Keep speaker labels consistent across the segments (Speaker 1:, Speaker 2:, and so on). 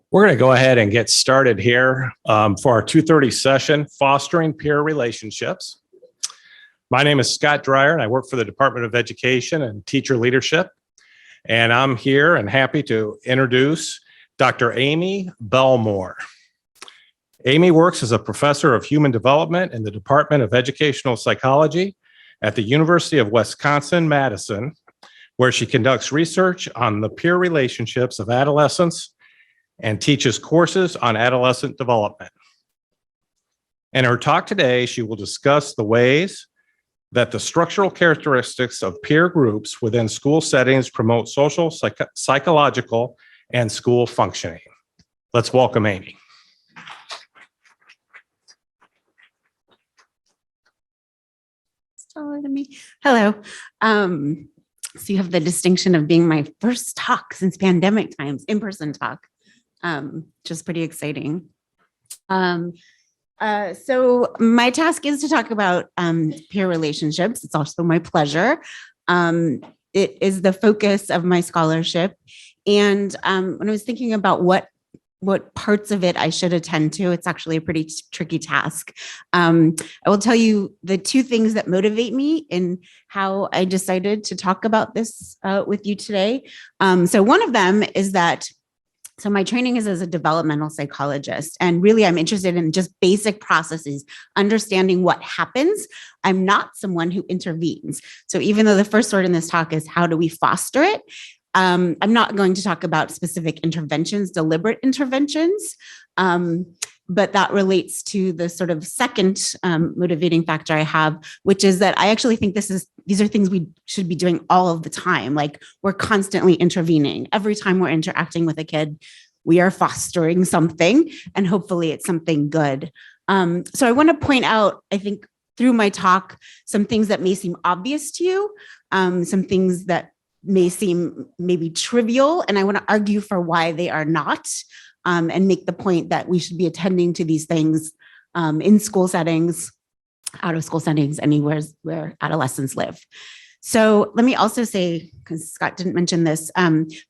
Speaker 1: We're going to go ahead and get started here for our 2:30 session, Fostering Peer Relationships. My name is Scott Dreyer, and I work for the Department of Education and Teacher Leadership. And I'm here and happy to introduce Dr. Amy Bellmore. Amy works as a professor of human development in the Department of Educational Psychology at the University of Wisconsin-Madison, where she conducts research on the peer relationships of adolescents and teaches courses on adolescent development. In her talk today, she will discuss the ways that the structural characteristics of peer groups within school settings promote social, psychological, and school functioning. Let's welcome Amy.
Speaker 2: Taller than me. Hello. So you have the distinction of being my first talk since pandemic times, in-person talk. Which is pretty exciting. So my task is to talk about peer relationships. It's also my pleasure. It is the focus of my scholarship. And when I was thinking about what parts of it I should attend to, it's actually a pretty tricky task. I will tell you the two things that motivate me in how I decided to talk about this with you today. So one of them is that so my training is as a developmental psychologist, and really I'm interested in just basic processes, understanding what happens. I'm not someone who intervenes. So even though the first word in this talk is how do we foster it, I'm not going to talk about specific interventions, deliberate interventions, but that relates to the sort of second motivating factor I have, which is that I actually think these are things we should be doing all of the time. Like we're constantly intervening. Every time we're interacting with a kid, we are fostering something, and hopefully it's something good. So I want to point out, I think through my talk, some things that may seem obvious to you, some things that may seem maybe trivial, and I want to argue for why they are not. And make the point that we should be attending to these things in school settings, out of school settings, anywhere where adolescents live. So let me also say, because Scott didn't mention this,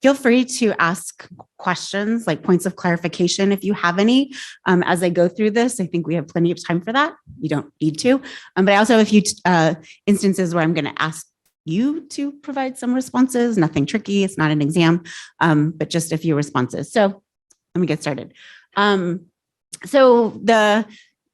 Speaker 2: feel free to ask questions like points of clarification if you have any as I go through this. I think we have plenty of time for that. You don't need to. But I also have a few instances where I'm going to ask you to provide some responses. Nothing tricky. It's not an exam, but just a few responses. So let me get started. So the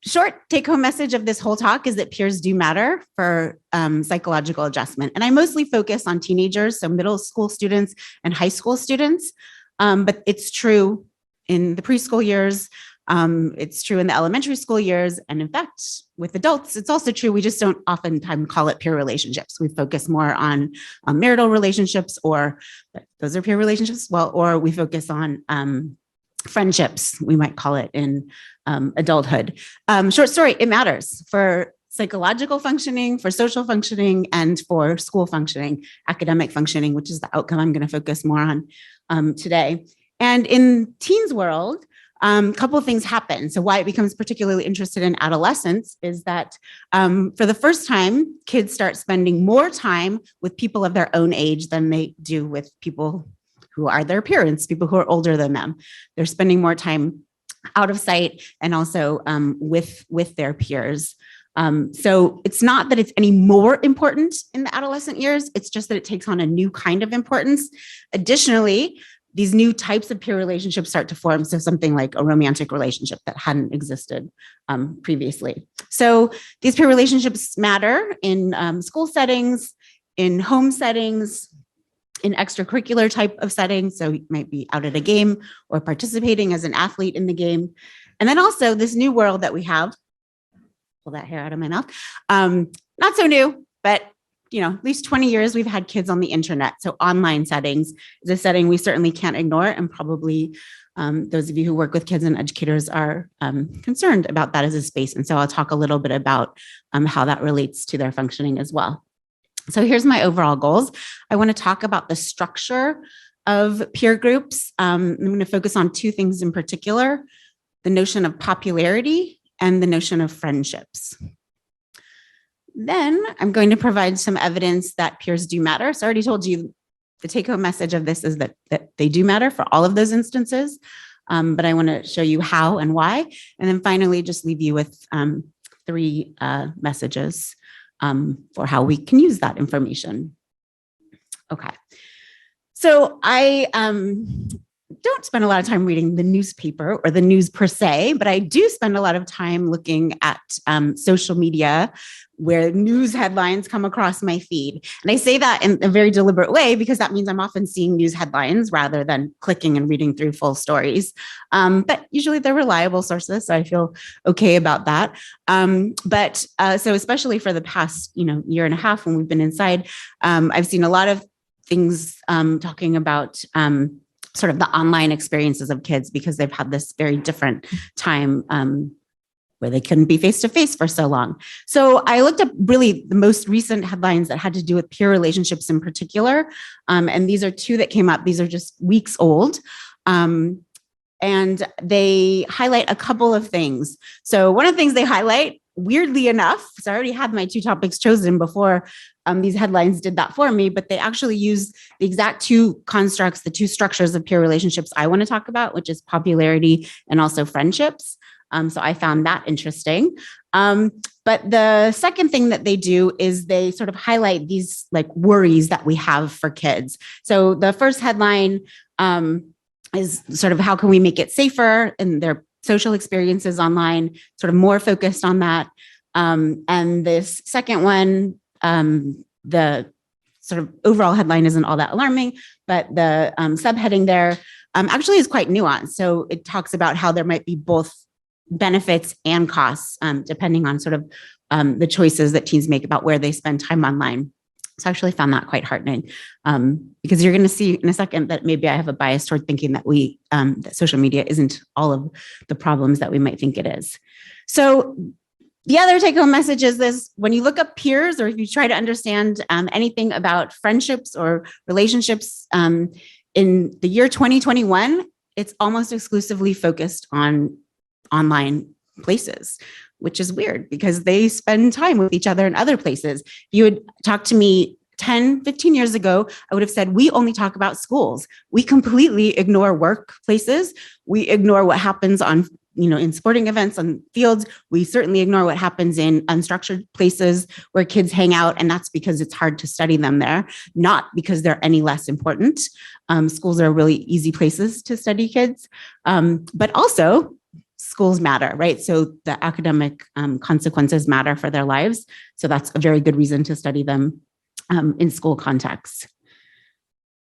Speaker 2: short take-home message of this whole talk is that peers do matter for psychological adjustment. And I mostly focus on teenagers, so middle school students and high school students. But it's true in the preschool years. It's true in the elementary school years. And in fact, with adults, it's also true. We just don't oftentimes call it peer relationships. We focus more on marital relationships, or those are peer relationships. Well, or we focus on friendships, we might call it in adulthood. Short story, it matters for psychological functioning, for social functioning, and for school functioning, academic functioning, which is the outcome I'm going to focus more on today. And in teens world, a couple of things happen. So why it becomes particularly interested in adolescence is that for the first time, kids start spending more time with people of their own age than they do with people who are their parents, people who are older than them. They're spending more time out of sight and also with their peers. So it's not that it's any more important in the adolescent years, it's just that it takes on a new kind of importance. Additionally, these new types of peer relationships start to form. So something like a romantic relationship that hadn't existed previously. So these peer relationships matter in school settings, in home settings, in extracurricular type of settings. So you might be out at a game or participating as an athlete in the game. And then also this new world that we have, pull that hair out of my mouth, not so new, but at least 20 years we've had kids on the internet. So online settings is a setting we certainly can't ignore. And probably those of you who work with kids and educators are concerned about that as a space. And so I'll talk a little bit about how that relates to their functioning as well. So here's my overall goals. I want to talk about the structure of peer groups. I'm going to focus on two things in particular, the notion of popularity and the notion of friendships. Then I'm going to provide some evidence that peers do matter. So I already told you the take-home message of this is that they do matter for all of those instances, but I want to show you how and why. And then finally, just leave you with 3 messages for how we can use that information. Okay. So I don't spend a lot of time reading the newspaper or the news per se, but I do spend a lot of time looking at social media where news headlines come across my feed. And I say that in a very deliberate way because that means I'm often seeing news headlines rather than clicking and reading through full stories. But usually they're reliable sources, so I feel okay about that. So especially for the past, year and a half when we've been inside, I've seen a lot of things talking about sort of the online experiences of kids because they've had this very different time where they couldn't be face-to-face for so long. So I looked up really the most recent headlines that had to do with peer relationships in particular. And these are 2 that came up. These are just weeks old. And they highlight a couple of things. So one of the things they highlight, weirdly enough, so I already had my 2 topics chosen before these headlines did that for me, but they actually use the exact 2 constructs, the 2 structures of peer relationships I want to talk about, which is popularity and also friendships. So I found that interesting. But the second thing that they do is they sort of highlight these like worries that we have for kids. So the first headline is sort of how can we make it safer in their social experiences online, sort of more focused on that. And this second one, the sort of overall headline isn't all that alarming, but the subheading there actually is quite nuanced. So it talks about how there might be both benefits and costs, depending on sort of the choices that teens make about where they spend time online. So I actually found that quite heartening because you're going to see in a second that maybe I have a bias toward thinking that that social media isn't all of the problems that we might think it is. So the other take-home message is this: when you look up peers, or if you try to understand anything about friendships or relationships in the year 2021, it's almost exclusively focused on online places, which is weird because they spend time with each other in other places. If you had talked to me 10, 15 years ago, I would have said, we only talk about schools. We completely ignore workplaces. We ignore what happens on, in sporting events, on fields. We certainly ignore what happens in unstructured places where kids hang out. And that's because it's hard to study them there, not because they're any less important. Schools are really easy places to study kids, but also schools matter, right? So the academic consequences matter for their lives. So that's a very good reason to study them in school contexts.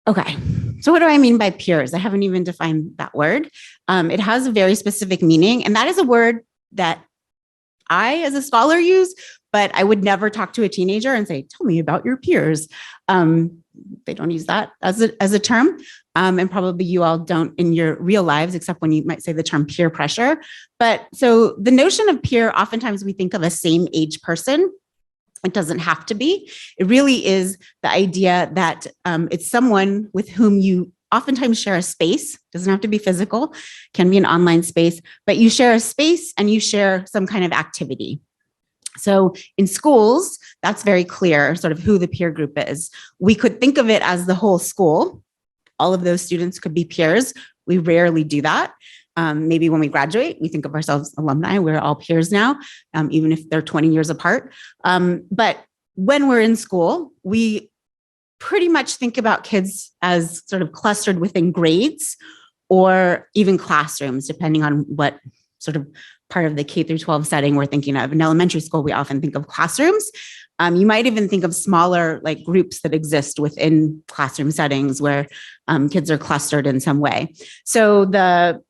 Speaker 2: Okay, so what do I mean by peers? I haven't even defined that word. It has a very specific meaning, and that is a word that I, as a scholar, use, but I would never talk to a teenager and say, tell me about your peers. They don't use that as a term. And probably you all don't in your real lives, except when you might say the term peer pressure. But so the notion of peer, oftentimes we think of a same age person. It doesn't have to be. It really is the idea that it's someone with whom you oftentimes share a space. Doesn't have to be physical, can be an online space, but you share a space and you share some kind of activity. So in schools, that's very clear, sort of who the peer group is. We could think of it as the whole school. All of those students could be peers. We rarely do that. Maybe when we graduate, we think of ourselves alumni. We're all peers now, even if they're 20 years apart. But when we're in school, we pretty much think about kids as sort of clustered within grades or even classrooms, depending on what sort of part of the K through 12 setting we're thinking of. In elementary school, we often think of classrooms. You might even think of smaller like groups that exist within classroom settings where kids are clustered in some way. So the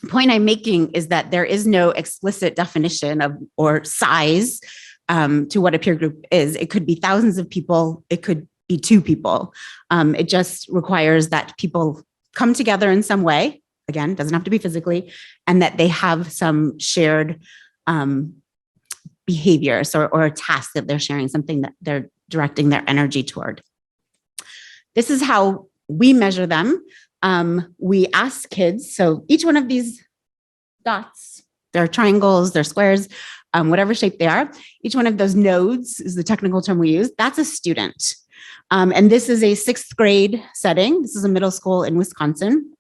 Speaker 2: point I'm making is that there is no explicit definition of or size to what a peer group is. It could be thousands of people. It could be 2 people. It just requires that people come together in some way. Again, doesn't have to be physically, and that they have some shared behaviors or a task that they're sharing, something that they're directing their energy toward. This is how we measure them. We ask kids, so each one of these dots, they're triangles, they're squares, whatever shape they are, each one of those nodes is the technical term we use, that's a student. And this is a 6th grade setting. This is a middle school in Wisconsin.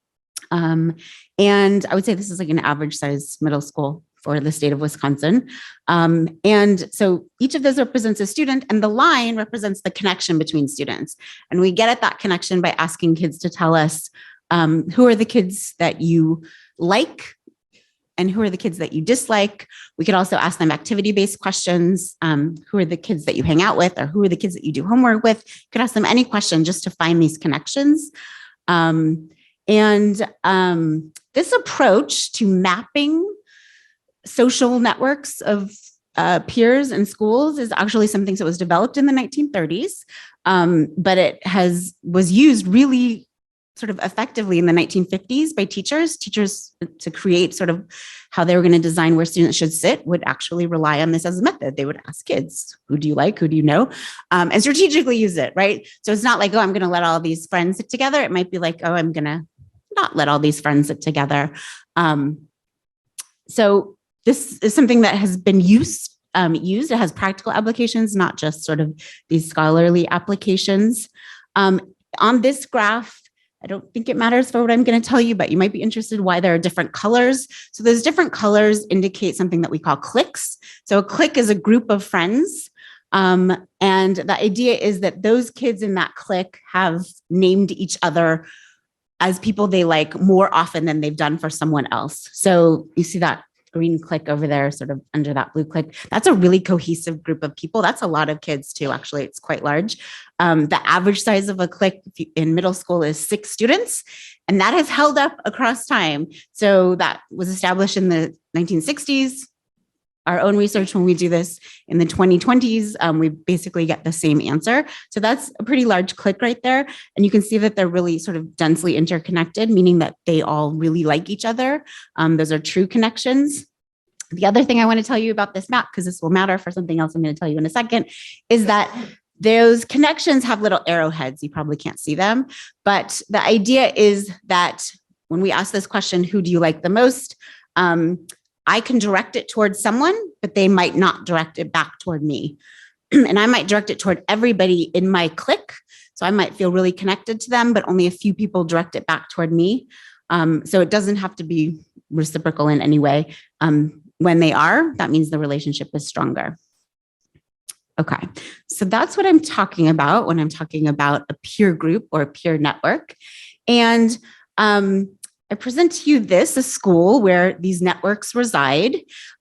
Speaker 2: And I would say this is like an average size middle school for the state of Wisconsin. And so each of those represents a student, and the line represents the connection between students. And we get at that connection by asking kids to tell us who are the kids that you like and who are the kids that you dislike. We could also ask them activity-based questions. Who are the kids that you hang out with, or who are the kids that you do homework with? You could ask them any question just to find these connections. This approach to mapping social networks of peers and schools is actually something that was developed in the 1930s, but it was used really sort of effectively in the 1950s by teachers to create sort of how they were going to design where students should sit would actually rely on this as a method. They would ask kids, who do you like? Who do you know? And strategically use it, right? So it's not like, oh, I'm going to let all these friends sit together. It might be like, oh, I'm going to not let all these friends sit together. So this is something that has been used. It has practical applications, not just sort of these scholarly applications. On this graph, I don't think it matters for what I'm going to tell you, but you might be interested why there are different colors. So those different colors indicate something that we call cliques. So a clique is a group of friends. And the idea is that those kids in that clique have named each other as people they like more often than they've done for someone else. So you see that green clique over there, sort of under that blue clique. That's a really cohesive group of people. That's a lot of kids too, actually. It's quite large. The average size of a clique in middle school is 6 students, and that has held up across time. So that was established in the 1960s. Our own research, when we do this in the 2020s, we basically get the same answer. So that's a pretty large clique right there. And you can see that they're really sort of densely interconnected, meaning that they all really like each other. Those are true connections. The other thing I want to tell you about this map, because this will matter for something else I'm going to tell you in a second, is that those connections have little arrowheads. You probably can't see them. But the idea is that when we ask this question, who do you like the most? I can direct it towards someone, but they might not direct it back toward me. And I might direct it toward everybody in my clique. So I might feel really connected to them, but only a few people direct it back toward me. So it doesn't have to be reciprocal in any way. When they are, that means the relationship is stronger. Okay, so that's what I'm talking about when I'm talking about a peer group or a peer network. And I present to you a school where these networks reside.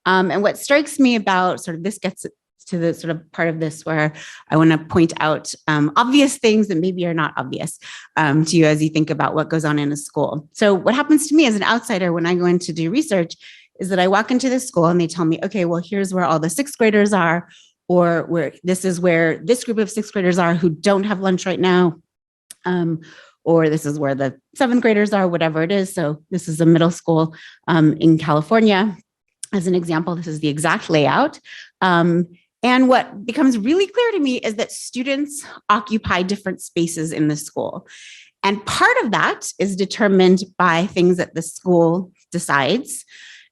Speaker 2: And what strikes me about sort of this gets to the sort of part of this where I want to point out obvious things that maybe are not obvious to you as you think about what goes on in a school. So what happens to me as an outsider when I go in to do research is that I walk into this school and they tell me, okay, well, here's where all the 6th graders are, or where this is where this group of 6th graders are who don't have lunch right now. Or this is where the 7th graders are, whatever it is. So this is a middle school in California. As an example, this is the exact layout. And what becomes really clear to me is that students occupy different spaces in the school. And part of that is determined by things that the school decides.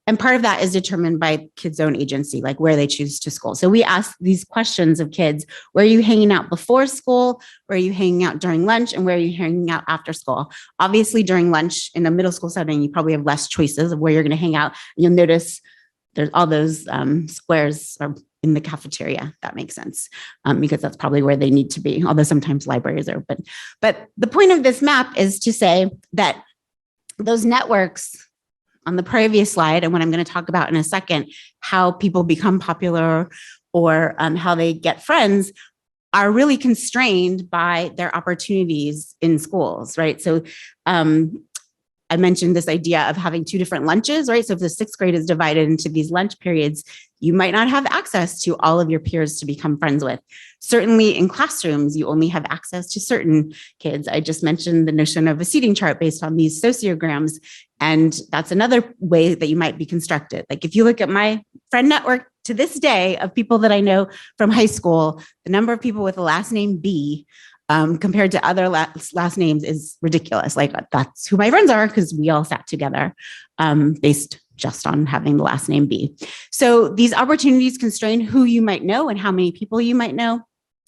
Speaker 2: And part of that is determined by kids' own agency, like where they choose to school. So we ask these questions of kids: where are you hanging out before school? Where are you hanging out during lunch? And where are you hanging out after school? Obviously, during lunch in a middle school setting, you probably have less choices of where you're going to hang out. You'll notice there's all those squares are in the cafeteria. That makes sense, because that's probably where they need to be, although sometimes libraries are open. But the point of this map is to say that those networks on the previous slide, and what I'm going to talk about in a second, how people become popular or how they get friends, are really constrained by their opportunities in schools, right? So I mentioned this idea of having 2 different lunches, right? So if the 6th grade is divided into these lunch periods, you might not have access to all of your peers to become friends with. Certainly in classrooms, you only have access to certain kids. I just mentioned the notion of a seating chart based on these sociograms. And that's another way that you might be constructed. Like if you look at my friend network to this day of people that I know from high school, the number of people with the last name B compared to other last names is ridiculous. Like that's who my friends are because we all sat together based just on having the last name B. So these opportunities constrain who you might know and how many people you might know.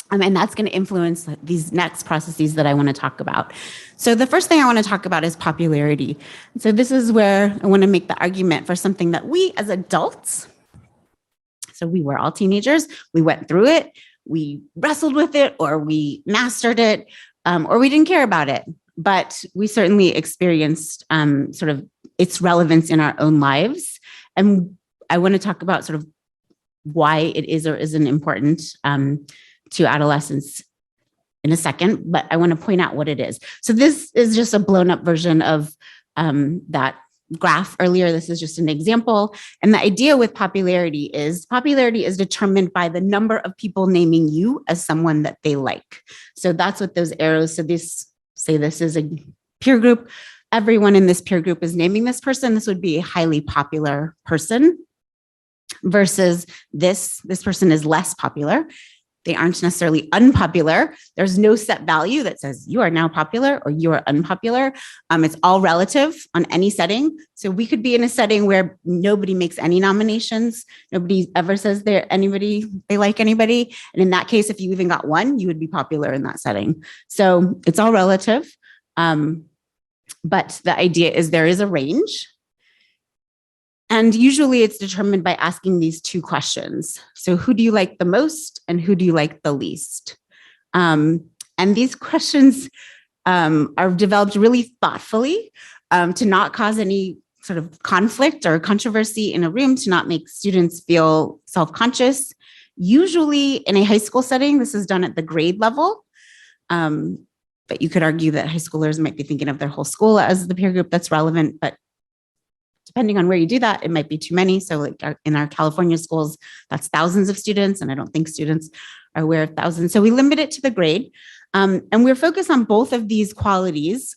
Speaker 2: And that's going to influence these next processes that I want to talk about. So the first thing I want to talk about is popularity. So this is where I want to make the argument for something that we as adults, so we were all teenagers, we went through it, we wrestled with it, or we mastered it, or we didn't care about it. But we certainly experienced sort of its relevance in our own lives. And I want to talk about sort of why it is or isn't important to adolescents in a second, but I want to point out what it is. So this is just a blown up version of that graph earlier. This is just an example. And the idea with popularity is determined by the number of people naming you as someone that they like. So that's what those arrows, so this is a peer group. Everyone in this peer group is naming this person. This would be a highly popular person versus this person is less popular. They aren't necessarily unpopular. There's no set value that says you are now popular or you are unpopular. It's all relative on any setting. So we could be in a setting where nobody makes any nominations. Nobody ever says they like anybody. And in that case, if you even got one, you would be popular in that setting. So it's all relative. But the idea is there is a range. And usually it's determined by asking these two questions. So who do you like the most and who do you like the least? And these questions are developed really thoughtfully to not cause any sort of conflict or controversy in a room, to not make students feel self-conscious. Usually in a high school setting, this is done at the grade level. But you could argue that high schoolers might be thinking of their whole school as the peer group that's relevant, but depending on where you do that, it might be too many. So like in our California schools, that's thousands of students, and I don't think students are aware of thousands. So we limit it to the grade. And we're focused on both of these qualities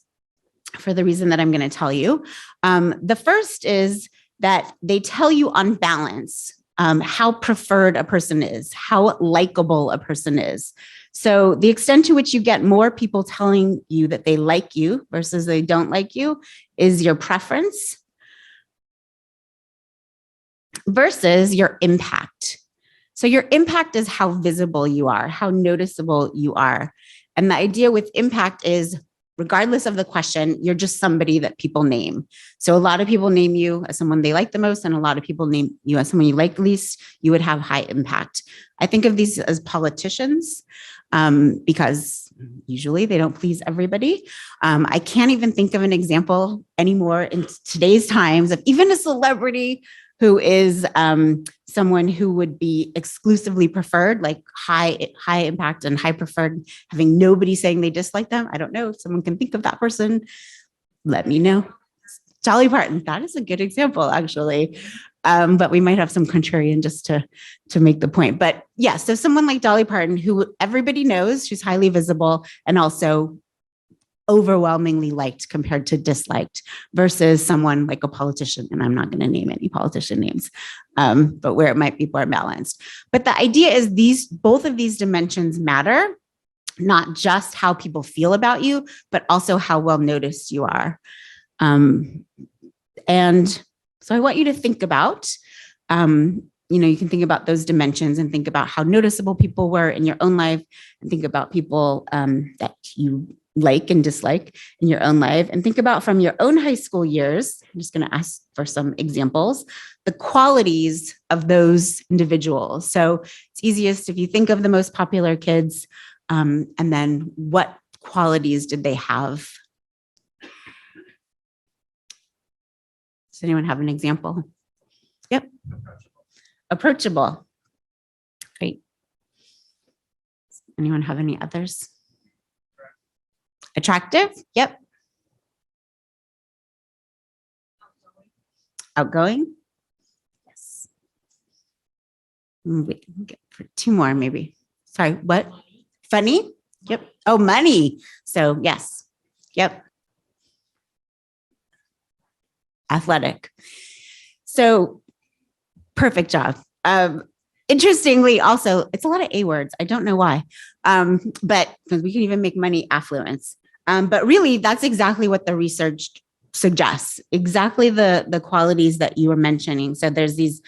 Speaker 2: for the reason that I'm going to tell you. The first is that they tell you on balance how preferred a person is, how likable a person is. So the extent to which you get more people telling you that they like you versus they don't like you is your preference versus your impact. So your impact is how visible you are, how noticeable you are. And the idea with impact is, regardless of the question, you're just somebody that people name. So a lot of people name you as someone they like the most, and a lot of people name you as someone you like least. You would have high impact. I think of these as politicians because usually they don't please everybody. I can't even think of an example anymore in today's times of even a celebrity who is someone who would be exclusively preferred, like high impact and high preferred, having nobody saying they dislike them. I don't know if someone can think of that person. Let me know. Dolly Parton, that is a good example, actually. But we might have some contrarian just to make the point. But yeah, so someone like Dolly Parton, who everybody knows, she's highly visible and also overwhelmingly liked compared to disliked, versus someone like a politician, and I'm not going to name any politician names, but where it might be more balanced. But the idea is both of these dimensions matter, not just how people feel about you, but also how well noticed you are. And so I want you to think about, you can think about those dimensions and think about how noticeable people were in your own life, and think about people that you like and dislike in your own life, and think about from your own high school years. I'm just going to ask for some examples, the qualities of those individuals. So it's easiest if you think of the most popular kids, and then what qualities did they have? Does anyone have an example? Yep. Approachable. Great. Anyone have any others? Attractive? Yep. Outgoing? Yes. We can get for two more, maybe. Sorry, what? Funny? Yep. Oh, money. So yes. Yep. Athletic. So perfect job. Interestingly, also, it's a lot of A words. I don't know why, but because we can even make money affluence. But really, that's exactly what the research suggests exactly the qualities that you were mentioning. So there's these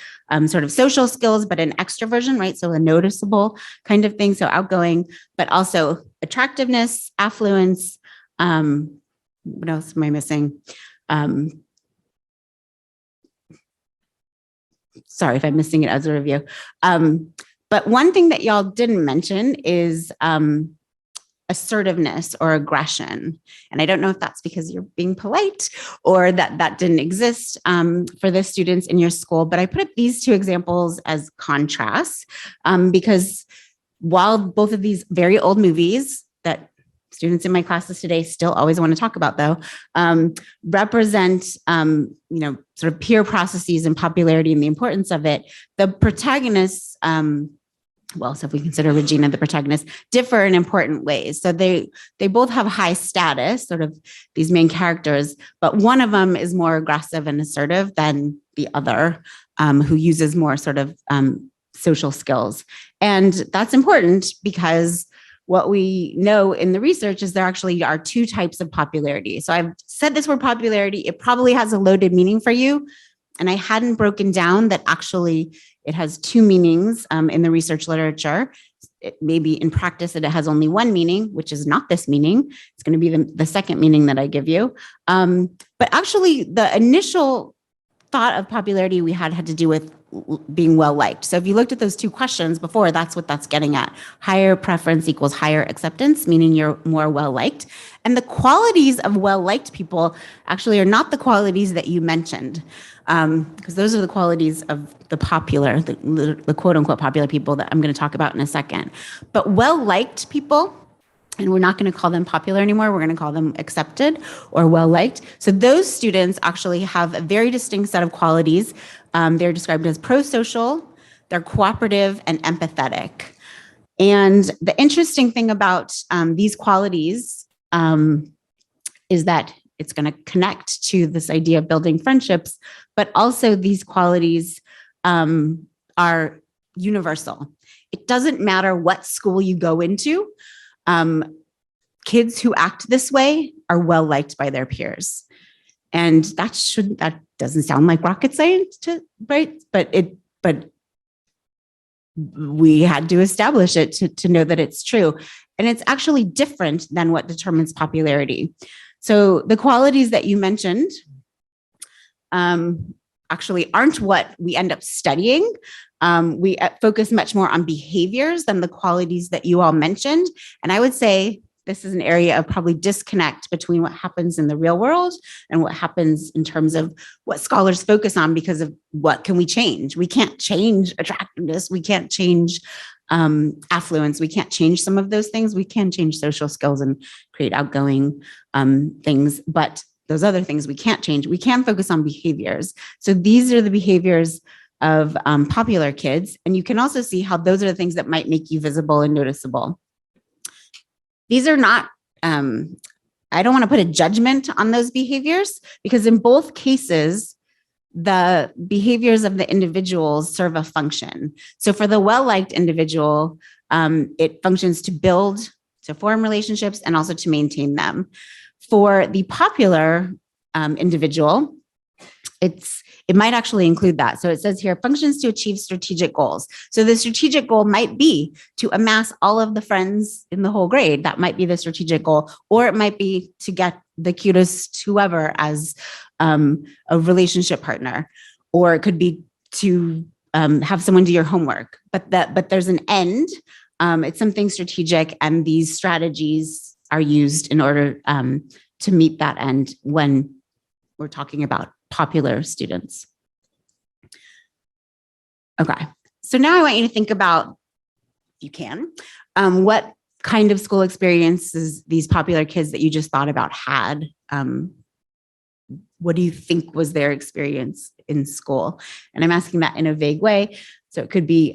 Speaker 2: sort of social skills, but an extroversion, right? So a noticeable kind of thing. So outgoing, but also attractiveness, affluence. What else am I missing? Sorry if I'm missing it as a review. But one thing that y'all didn't mention is assertiveness or aggression. And I don't know if that's because you're being polite or that didn't exist for the students in your school, but I put these two examples as contrasts because while both of these very old movies that students in my classes today still always want to talk about though, represent, sort of peer processes and popularity and the importance of it, the protagonists, so if we consider Regina the protagonist, differ in important ways. So they both have high status, sort of these main characters, but one of them is more aggressive and assertive than the other, who uses more sort of social skills. And that's important because what we know in the research is there actually are two types of popularity. So I've said this word popularity, it probably has a loaded meaning for you. And I hadn't broken down that actually it has two meanings in the research literature. It may be in practice that it has only one meaning, which is not this meaning. It's going to be the second meaning that I give you. But actually, the initial thought of popularity we had to do with being well-liked. So if you looked at those two questions before, that's what that's getting at. Higher preference equals higher acceptance, meaning you're more well-liked. And the qualities of well-liked people actually are not the qualities that you mentioned, because those are the qualities of the popular, the quote-unquote popular people that I'm going to talk about in a second. But well-liked people, and we're not going to call them popular anymore. We're going to call them accepted or well-liked. So those students actually have a very distinct set of qualities. They're described as pro-social, they're cooperative and empathetic. And the interesting thing about these qualities is that it's going to connect to this idea of building friendships, but also these qualities are universal. It doesn't matter what school you go into. Kids who act this way are well liked by their peers. And that doesn't sound like rocket science, right? But we had to establish it to know that it's true. And it's actually different than what determines popularity. So the qualities that you mentioned actually aren't what we end up studying. We focus much more on behaviors than the qualities that you all mentioned. And I would say this is an area of probably disconnect between what happens in the real world and what happens in terms of what scholars focus on because of what can we change? We can't change attractiveness. We can't change affluence. We can't change some of those things. We can change social skills and create outgoing things, but those other things we can't change. We can focus on behaviors. So these are the behaviors of popular kids. And you can also see how those are the things that might make you visible and noticeable. These are not, I don't want to put a judgment on those behaviors because in both cases, the behaviors of the individuals serve a function. So for the well-liked individual, it functions to build, to form relationships and also to maintain them. For the popular individual, it might actually include that. So it says here, functions to achieve strategic goals. So the strategic goal might be to amass all of the friends in the whole grade. That might be the strategic goal. Or it might be to get the cutest whoever as a relationship partner. Or it could be to have someone do your homework. But there's an end. It's something strategic, and these strategies are used in order to meet that end when we're talking about popular students. Okay, so now I want you to think about, if you can, what kind of school experiences these popular kids that you just thought about had. What do you think was their experience in school? And I'm asking that in a vague way. So it could be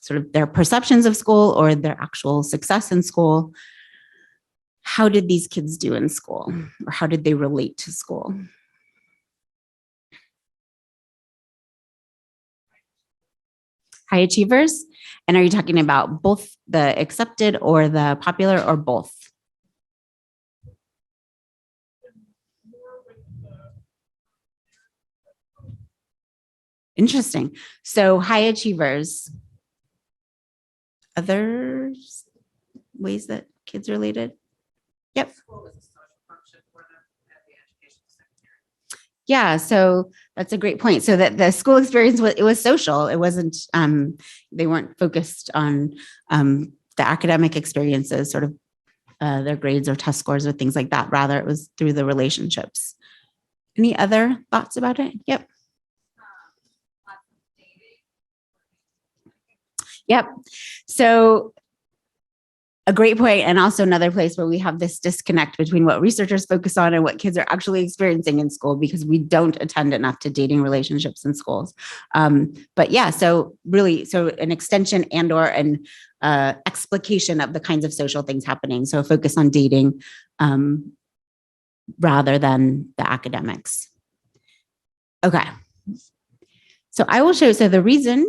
Speaker 2: sort of their perceptions of school or their actual success in school. How did these kids do in school? Or how did they relate to school? High achievers? And are you talking about both the accepted or the popular or both? Interesting. So high achievers. Other ways that kids are related? Yep. Yeah, so that's a great point. So that the school experience was social. It wasn't they weren't focused on the academic experiences, sort of their grades or test scores or things like that. Rather, it was through the relationships. Any other thoughts about it? Yep. Yep. So a great point, and also another place where we have this disconnect between what researchers focus on and what kids are actually experiencing in school, because we don't attend enough to dating relationships in schools. But yeah, so really, so an extension and or an explication of the kinds of social things happening. So a focus on dating rather than the academics. Okay. So I will show, so the reason,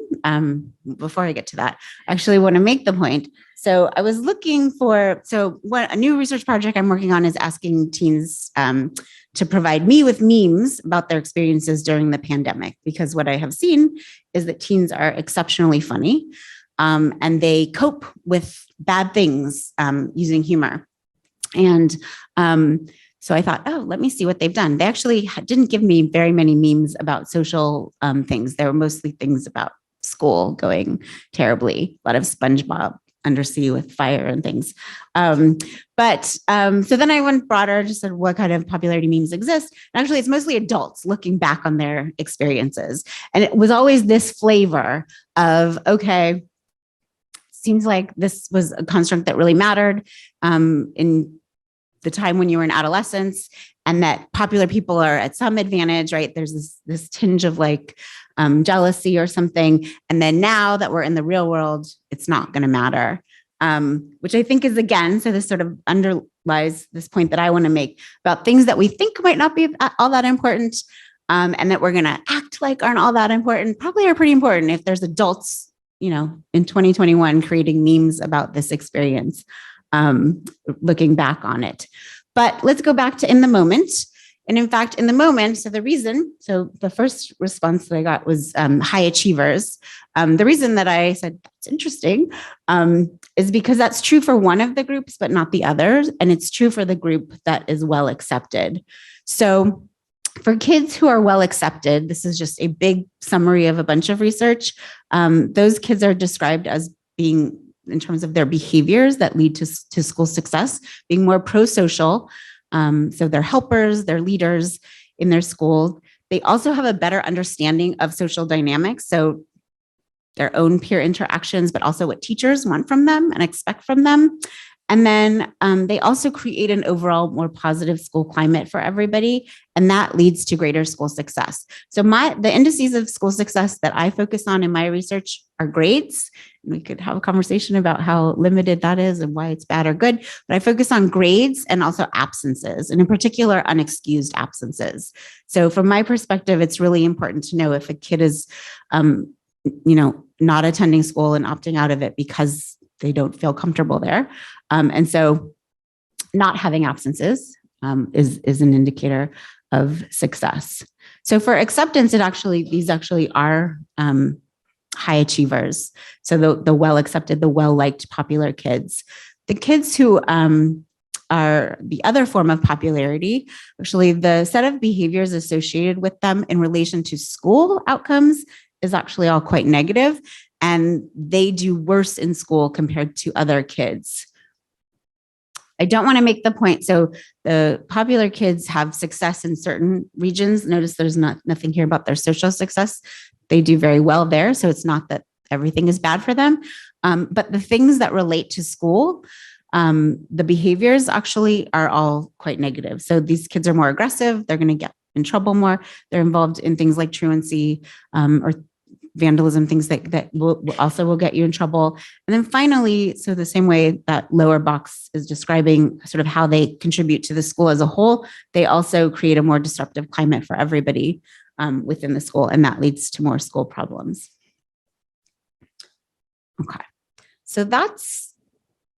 Speaker 2: before I get to that, I actually want to make the point. So I was looking for, so what a new research project I'm working on is asking teens to provide me with memes about their experiences during the pandemic, because what I have seen is that teens are exceptionally funny and they cope with bad things using humor. And so I thought, oh, let me see what they've done. They actually didn't give me very many memes about social things. They were mostly things about school going terribly, a lot of SpongeBob undersea with fire and things. So then I went broader, just said, what kind of popularity memes exist? And actually, it's mostly adults looking back on their experiences. And it was always this flavor of, okay, seems like this was a construct that really mattered in the time when you were in adolescence, and that popular people are at some advantage, right? There's this tinge of like jealousy or something. And then now that we're in the real world, it's not going to matter, which I think is, again, so this sort of underlies this point that I want to make about things that we think might not be all that important, and that we're going to act like aren't all that important, probably are pretty important if there's adults, you know, in 2021 creating memes about this experience. Looking back on it. But let's go back to in the moment. And in fact, in the moment, so the first response that I got was high achievers. The reason that I said that's interesting is because that's true for one of the groups, but not the others. And it's true for the group that is well accepted. So for kids who are well accepted, this is just a big summary of a bunch of research. Those kids are described as being, in terms of their behaviors that lead to school success, being more pro-social. So they're helpers, they're leaders in their school. They also have a better understanding of social dynamics. So their own peer interactions, but also what teachers want from them and expect from them. And then they also create an overall more positive school climate for everybody. And that leads to greater school success. So the indices of school success that I focus on in my research are grades. We could have a conversation about how limited that is and why it's bad or good. But I focus on grades and also absences, and in particular, unexcused absences. So from my perspective, it's really important to know if a kid is, not attending school and opting out of it because they don't feel comfortable there. And so not having absences is an indicator of success. So for acceptance, these actually are high achievers. So the well-accepted, the well-liked popular kids. The kids who are the other form of popularity, actually the set of behaviors associated with them in relation to school outcomes is actually all quite negative, and they do worse in school compared to other kids. I don't want to make the point. So the popular kids have success in certain regions. Notice there's nothing here about their social success. They do very well there. So it's not that everything is bad for them. But the things that relate to school, the behaviors actually are all quite negative. So these kids are more aggressive. They're going to get in trouble more. They're involved in things like truancy or vandalism, things that will get you in trouble. And then finally, so the same way that lower box is describing sort of how they contribute to the school as a whole, they also create a more disruptive climate for everybody within the school, and that leads to more school problems. Okay, so that's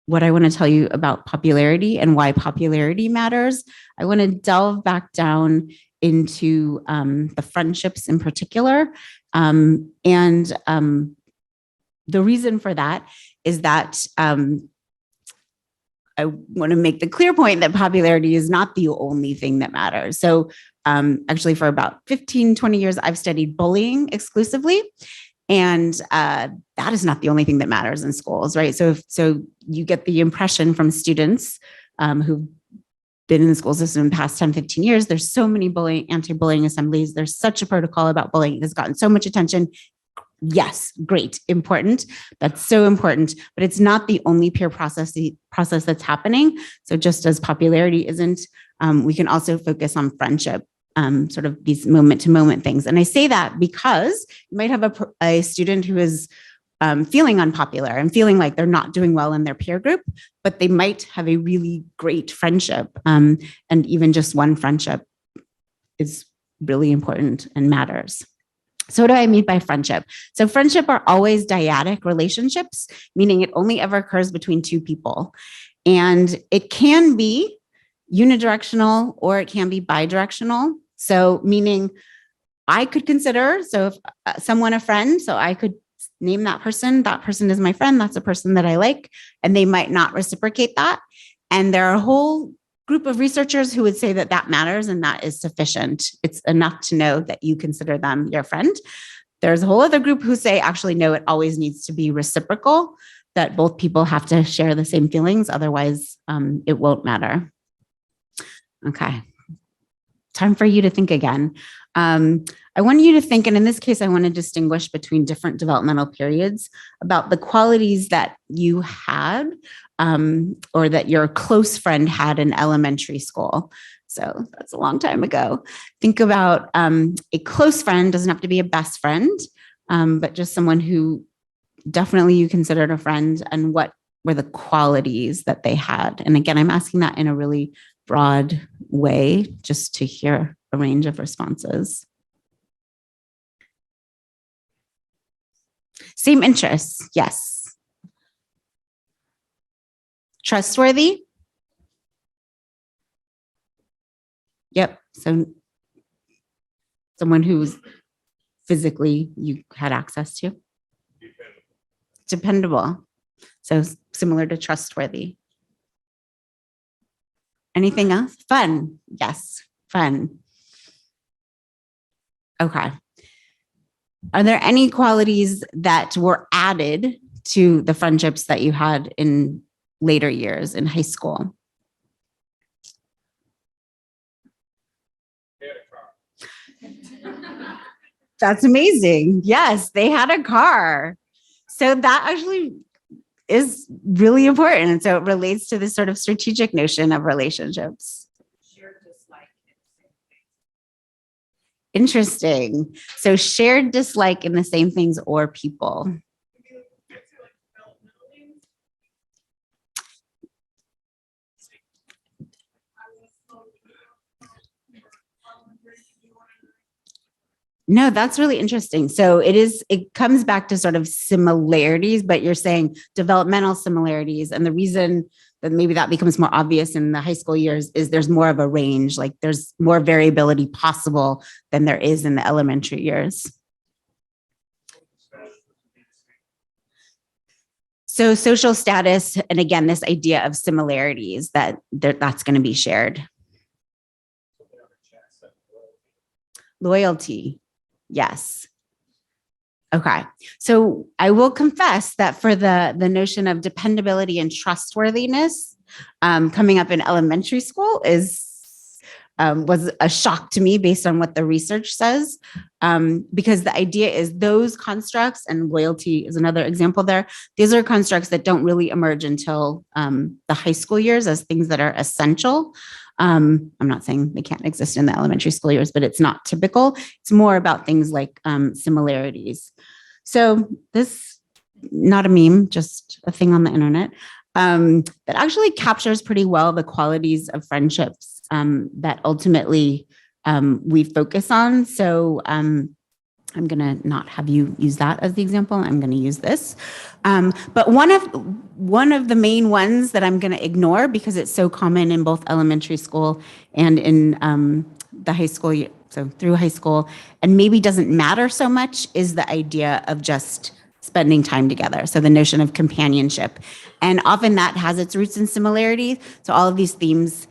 Speaker 2: what I want to tell you about popularity and why popularity matters. I want to delve back down into the friendships in particular. The reason for that is that I want to make the clear point that popularity is not the only thing that matters. So actually for about 15, 20 years, I've studied bullying exclusively. And that is not the only thing that matters in schools, right? So you get the impression from students who've been in the school system in the past 10, 15 years, there's so many anti-bullying assemblies. There's such a protocol about bullying. It has gotten so much attention. Yes, great, important. That's so important, but it's not the only peer process that's happening. So just as popularity isn't, we can also focus on friendship, sort of these moment to moment things. And I say that because you might have a student who is feeling unpopular and feeling like they're not doing well in their peer group, but they might have a really great friendship. And even just one friendship is really important and matters. So what do I mean by friendship? So friendship are always dyadic relationships, meaning it only ever occurs between two people. And it can be unidirectional or it can be bidirectional. So meaning I could consider, so if someone a friend, so I could name that person is my friend, that's a person that I like, and they might not reciprocate that. And there are a whole group of researchers who would say that that matters and that is sufficient. It's enough to know that you consider them your friend. There's a whole other group who say, actually, no, it always needs to be reciprocal, that both people have to share the same feelings. Otherwise, it won't matter. Okay. Time for you to think again. I want you to think, and in this case, I want to distinguish between different developmental periods about the qualities that you had or that your close friend had in elementary school. So that's a long time ago. Think about a close friend, doesn't have to be a best friend, but just someone who definitely you considered a friend, and what were the qualities that they had. And again, I'm asking that in a really broad way, just to hear a range of responses. Same interests, yes. Trustworthy? Yep, so someone who's physically you had access to. Dependable. So similar to trustworthy. Anything else? Fun. Yes, fun. Okay. Are there any qualities that were added to the friendships that you had in later years in high school? That's amazing. Yes, they had a car. So that actually is really important. And so it relates to this sort of strategic notion of relationships. Shared dislike. Interesting. So shared dislike in the same things or people. No, that's really interesting. So it comes back to sort of similarities, but you're saying developmental similarities. And the reason that maybe that becomes more obvious in the high school years is there's more of a range, like there's more variability possible than there is in the elementary years. So social status, and again, this idea of similarities that's going to be shared. Loyalty. Yes. Okay. So I will confess that for the notion of dependability and trustworthiness coming up in elementary school was a shock to me based on what the research says, because the idea is those constructs, and loyalty is another example there. These are constructs that don't really emerge until the high school years as things that are essential. I'm not saying they can't exist in the elementary school years, but it's not typical. It's more about things like similarities. So this, not a meme, just a thing on the internet, that actually captures pretty well the qualities of friendships that ultimately we focus on. So I'm going to not have you use that as the example. I'm going to use this. But one of the main ones that I'm going to ignore because it's so common in both elementary school and in the high school year, so through high school, and maybe doesn't matter so much is the idea of just spending time together. So the notion of companionship. And often that has its roots in similarity. So all of these themes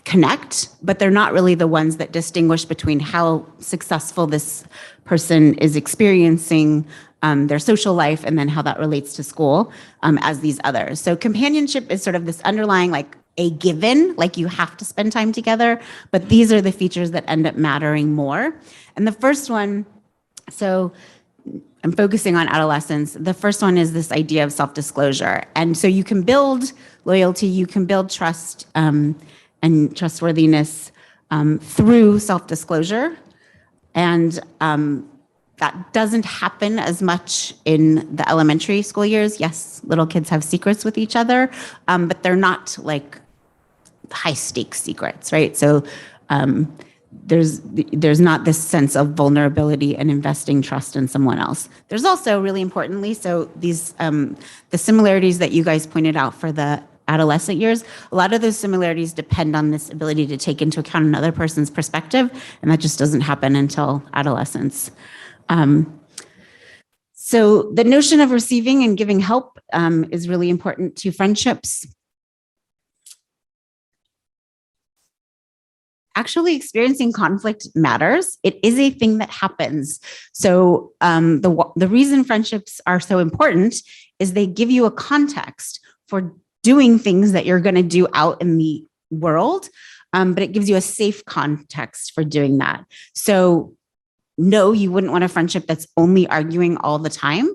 Speaker 2: connect, but they're not really the ones that distinguish between how successful this person is experiencing their social life and then how that relates to school as these others. So companionship is sort of this underlying like a given, like you have to spend time together, but these are the features that end up mattering more. And the first one, so I'm focusing on adolescence. The first one is this idea of self-disclosure. And so you can build loyalty, you can build trust and trustworthiness through self-disclosure. And that doesn't happen as much in the elementary school years. Yes, little kids have secrets with each other, but they're not like high stakes secrets, right? So there's not this sense of vulnerability and investing trust in someone else. There's also really importantly, so these the similarities that you guys pointed out for the adolescent years, a lot of those similarities depend on this ability to take into account another person's perspective, and that just doesn't happen until adolescence. So the notion of receiving and giving help is really important to friendships. Actually experiencing conflict matters. It is a thing that happens. So the reason friendships are so important is they give you a context for doing things that you're going to do out in the world, but it gives you a safe context for doing that. So no, you wouldn't want a friendship that's only arguing all the time,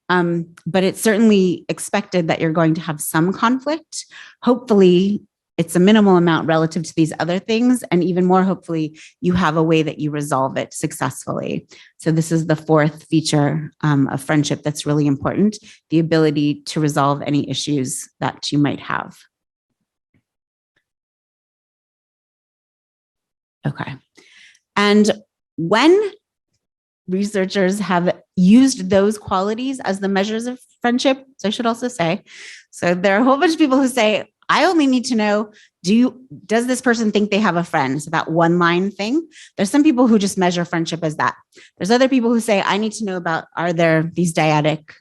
Speaker 2: but it's certainly expected that you're going to have some conflict. Hopefully, it's a minimal amount relative to these other things. And even more, hopefully, you have a way that you resolve it successfully. So this is the fourth feature of friendship that's really important, the ability to resolve any issues that you might have. Okay. And when researchers have used those qualities as the measures of friendship, so I should also say, so there are a whole bunch of people who say, I only need to know, does this person think they have a friend? So that one line thing. There's some people who just measure friendship as that. There's other people who say, I need to know about, are there these dyadic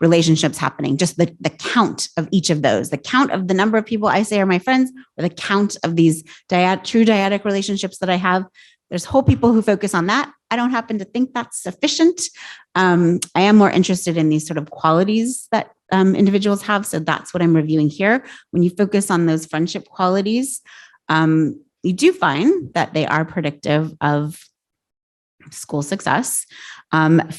Speaker 2: relationships happening? Just the count of each of those, the count of the number of people I say are my friends, or the count of these true dyadic relationships that I have. There's whole people who focus on that. I don't happen to think that's sufficient. I am more interested in these sort of qualities that individuals have. So that's what I'm reviewing here. When you focus on those friendship qualities, you do find that they are predictive of school success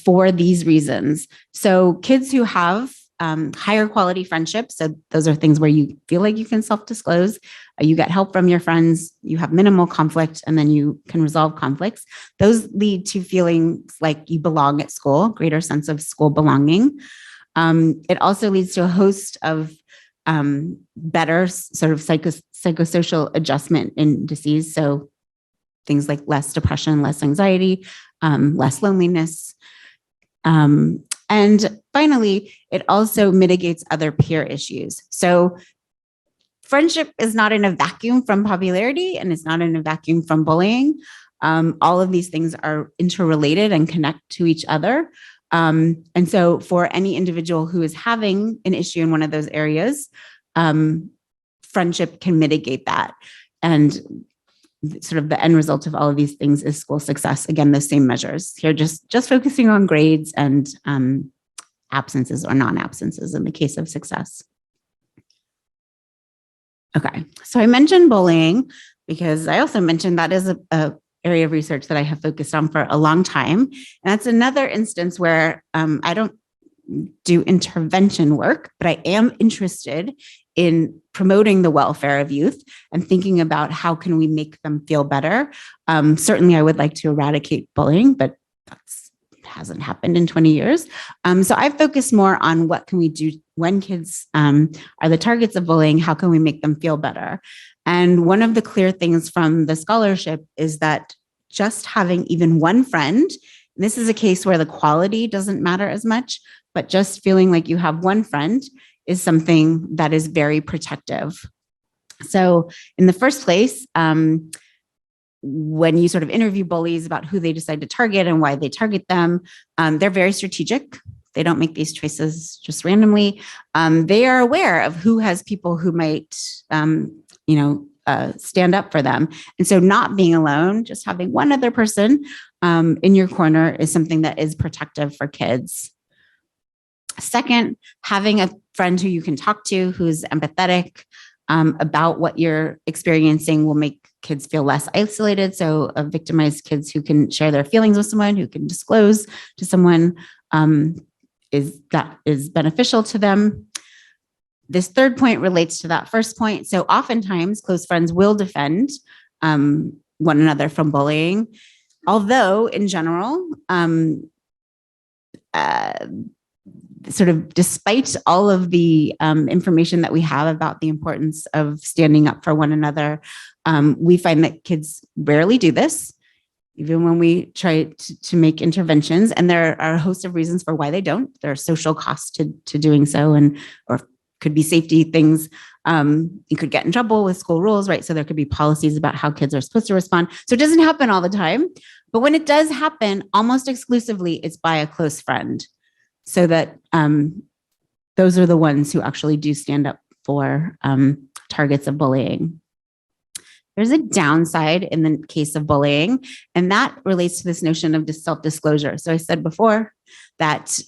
Speaker 2: for these reasons. So kids who have higher quality friendships, so those are things where you feel like you can self-disclose, you get help from your friends, you have minimal conflict, and then you can resolve conflicts. Those lead to feelings like you belong at school, greater sense of school belonging. It also leads to a host of better sort of psychosocial adjustment indices. So things like less depression, less anxiety, less loneliness. And finally, it also mitigates other peer issues. So friendship is not in a vacuum from popularity, and it's not in a vacuum from bullying. All of these things are interrelated and connect to each other. And so for any individual who is having an issue in one of those areas, friendship can mitigate that. And sort of the end result of all of these things is school success. Again, those same measures here, just focusing on grades and absences or non-absences in the case of success. Okay, so I mentioned bullying because I also mentioned that is a area of research that I have focused on for a long time. And that's another instance where I don't do intervention work, but I am interested in promoting the welfare of youth and thinking about how can we make them feel better. Certainly, I would like to eradicate bullying, but that hasn't happened in 20 years. So I've focused more on what can we do when kids are the targets of bullying, how can we make them feel better? And one of the clear things from the scholarship is that just having even one friend, this is a case where the quality doesn't matter as much, but just feeling like you have one friend is something that is very protective. So in the first place, when you sort of interview bullies about who they decide to target and why they target them, they're very strategic. They don't make these choices just randomly. They are aware of who has people who might, stand up for them. And so not being alone, just having one other person in your corner is something that is protective for kids. Second, having a friend who you can talk to, who's empathetic about what you're experiencing, will make kids feel less isolated. So victimized kids who can share their feelings with someone, who can disclose to someone, is beneficial to them. This third point relates to that first point. So oftentimes close friends will defend one another from bullying, although in general, sort of despite all of the information that we have about the importance of standing up for one another, we find that kids rarely do this, even when we try to make interventions. And there are a host of reasons for why they don't. There are social costs to doing so, or could be safety things. You could get in trouble with school rules, right? So there could be policies about how kids are supposed to respond. So it doesn't happen all the time. But when it does happen, almost exclusively, it's by a close friend. So that those are the ones who actually do stand up for targets of bullying. There's a downside in the case of bullying, and that relates to this notion of self-disclosure. So I said before that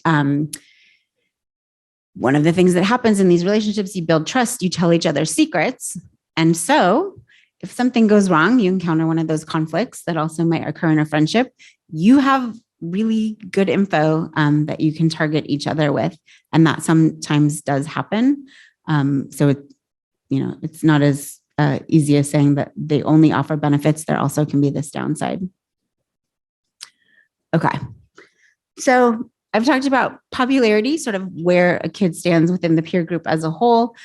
Speaker 2: one of the things that happens in these relationships, you build trust, you tell each other secrets. And so if something goes wrong, you encounter one of those conflicts that also might occur in a friendship, you have really good info that you can target each other with. And that sometimes does happen. So it's not as easy as saying that they only offer benefits. There also can be this downside. Okay. So I've talked about popularity, sort of where a kid stands within the peer group as a whole.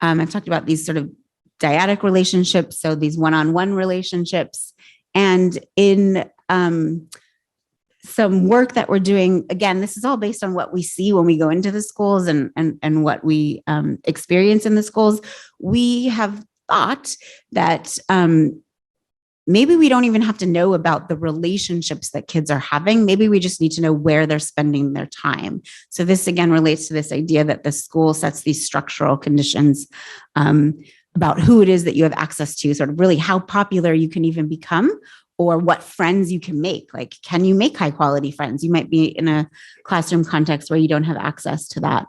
Speaker 2: I've talked about these sort of dyadic relationships, so these one-on-one relationships. And in some work that we're doing, again, this is all based on what we see when we go into the schools and what we experience in the schools. We have thought that maybe we don't even have to know about the relationships that kids are having. Maybe we just need to know where they're spending their time. So this again relates to this idea that the school sets these structural conditions about who it is that you have access to, sort of really how popular you can even become, or what friends you can make. Like, can you make high quality friends? You might be in a classroom context where you don't have access to that.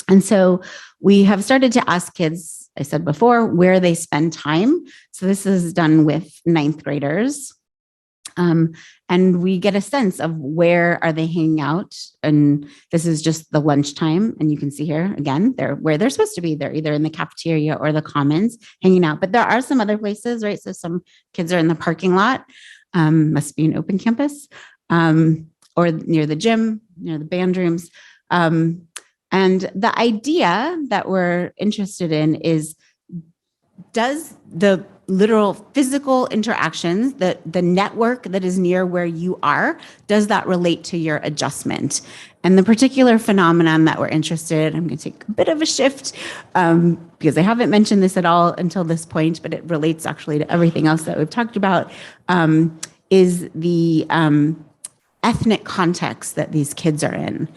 Speaker 2: And so we have started to ask kids, I said before, where they spend time. So this is done with ninth graders. And we get a sense of where are they hanging out. And this is just the lunchtime. And you can see here, again, they're where they're supposed to be. They're either in the cafeteria or the commons hanging out. But there are some other places, right? So some kids are in the parking lot, must be an open campus, or near the gym, near the band rooms. And the idea that we're interested in is, does the literal physical interactions, the network that is near where you are, does that relate to your adjustment? And the particular phenomenon that we're interested in, I'm going to take a bit of a shift because I haven't mentioned this at all until this point, but it relates actually to everything else that we've talked about, is the ethnic context that these kids are in.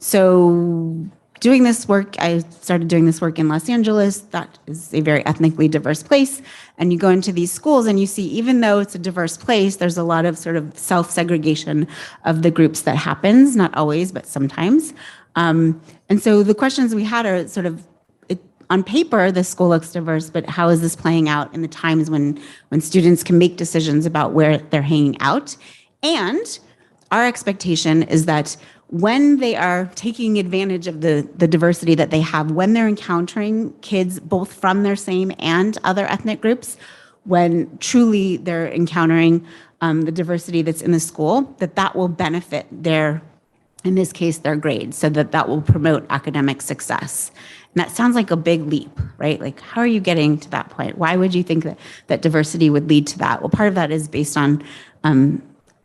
Speaker 2: So doing this work, I started doing this work in Los Angeles. That is a very ethnically diverse place. And you go into these schools and you see, even though it's a diverse place, there's a lot of sort of self-segregation of the groups that happens, not always, but sometimes. And so the questions we had are sort of, on paper, the school looks diverse, but how is this playing out in the times when students can make decisions about where they're hanging out? And our expectation is that when they are taking advantage of the diversity that they have, when they're encountering kids both from their same and other ethnic groups, when truly they're encountering the diversity that's in the school, that will benefit their, in this case, their grades, so that will promote academic success. And that sounds like a big leap, right? Like, how are you getting to that point? Why would you think that diversity would lead to that? Well, part of that is based on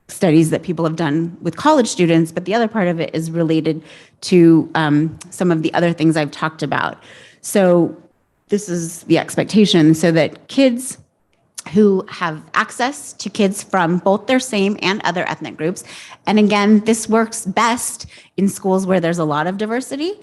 Speaker 2: studies that people have done with college students, but the other part of it is related to some of the other things I've talked about. So this is the expectation, so that kids who have access to kids from both their same and other ethnic groups. And again, this works best in schools where there's a lot of diversity.